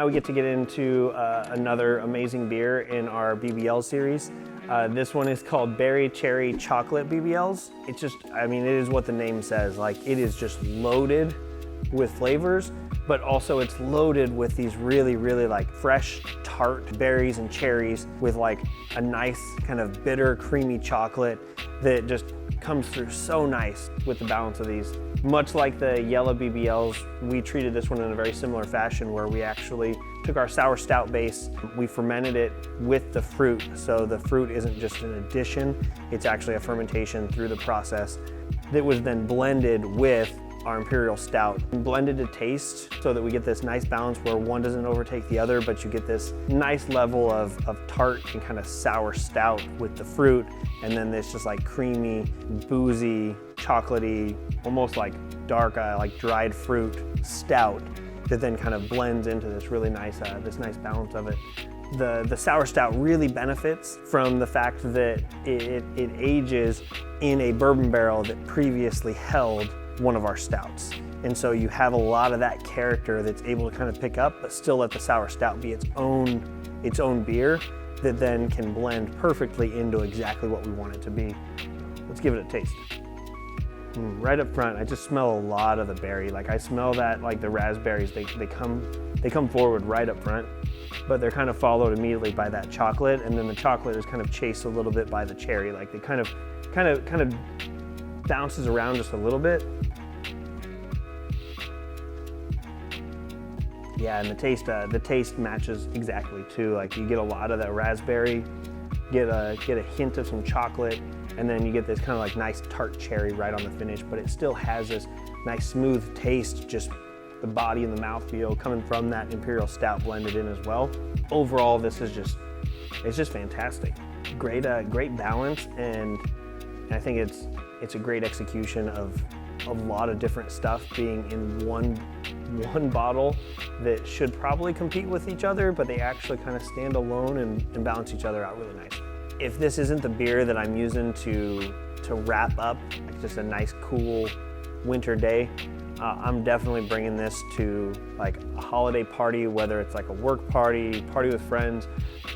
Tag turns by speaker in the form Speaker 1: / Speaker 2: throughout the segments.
Speaker 1: we get to get into another amazing beer in our BBL series. This one is called Cherry Chocolate BBLs. It's just, I mean, it is what the name says. Like, it is just loaded with flavors, but also it's loaded with these really, really like fresh, tart berries and cherries with like a nice kind of bitter, creamy chocolate that just comes through so nice with the balance of these. Much like the yellow BBLs, we treated this one in a very similar fashion where we actually took our sour stout base, we fermented it with the fruit. So the fruit isn't just an addition, it's actually a fermentation through the process that was then blended with our imperial stout. Blended to taste so that we get this nice balance where one doesn't overtake the other, but you get this nice level of tart and kind of sour stout with the fruit, and then this just like creamy, boozy, chocolatey, almost like dark, like dried fruit stout that then kind of blends into this really nice, this nice balance of it. The sour stout really benefits from the fact that it ages in a bourbon barrel that previously held one of our stouts. And so you have a lot of that character that's able to kind of pick up, but still let the sour stout be its own beer that then can blend perfectly into exactly what we want it to be. Let's give it a taste. Right up front, I just smell a lot of the berry. Like, I smell that, like the raspberries, they come forward right up front, but they're kind of followed immediately by that chocolate, and then the chocolate is kind of chased a little bit by the cherry. Like, they kind of bounces around just a little bit. Yeah, and the taste matches exactly too. Like, you get a lot of that raspberry, get a hint of some chocolate, and then you get this kind of like nice tart cherry right on the finish, but it still has this nice smooth taste, just the body and the mouthfeel coming from that imperial stout blended in as well. Overall, this is just fantastic. Great balance, and I think it's a great execution of a lot of different stuff being in one bottle that should probably compete with each other, but they actually kind of stand alone and balance each other out really nicely. If this isn't the beer that I'm using to wrap up like just a nice cool winter day, I'm definitely bringing this to like a holiday party, whether it's like a work party with friends.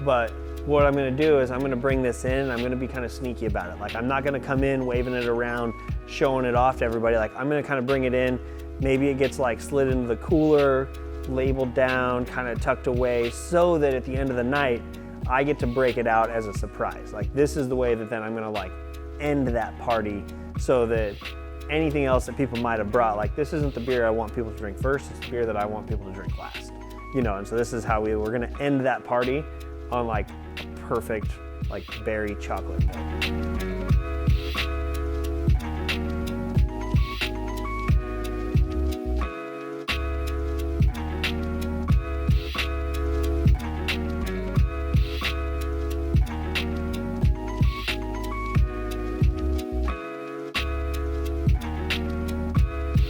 Speaker 1: But what I'm gonna do is I'm gonna bring this in, I'm gonna be kind of sneaky about it. Like, I'm not gonna come in waving it around, showing it off to everybody. Like, I'm gonna kind of bring it in. Maybe it gets like slid into the cooler, labeled down, kind of tucked away, so that at the end of the night, I get to break it out as a surprise. Like, this is the way that then I'm gonna like end that party, so that anything else that people might have brought, like, this isn't the beer I want people to drink first, it's the beer that I want people to drink last. You know, and so this is how we're gonna end that party on like a perfect like berry chocolate.